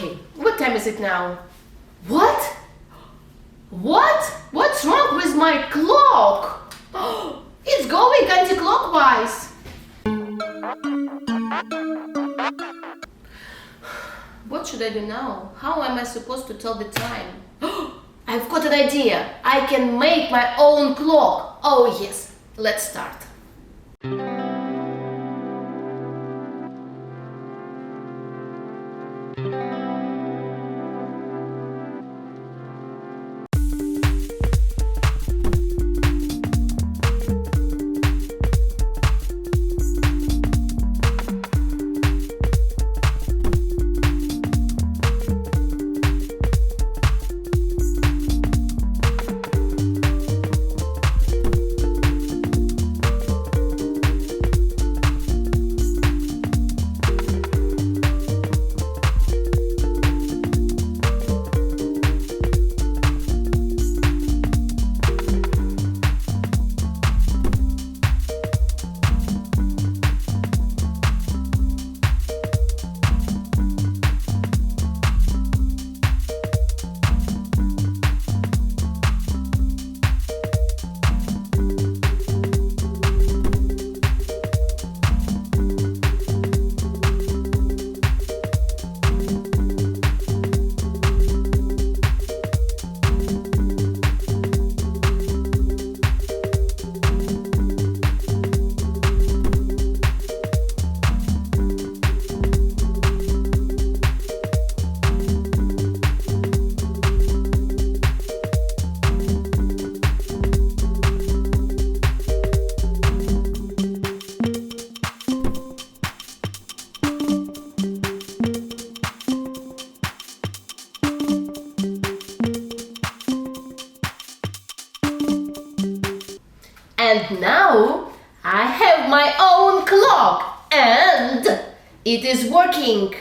Okay, what time is it now? What? What? What's wrong with my clock? It's going anti-clockwise. What should I do now? How am I supposed to tell the time? I've got an idea. I can make my own clock. Oh yes, let's start. And now I have my own clock and it is working.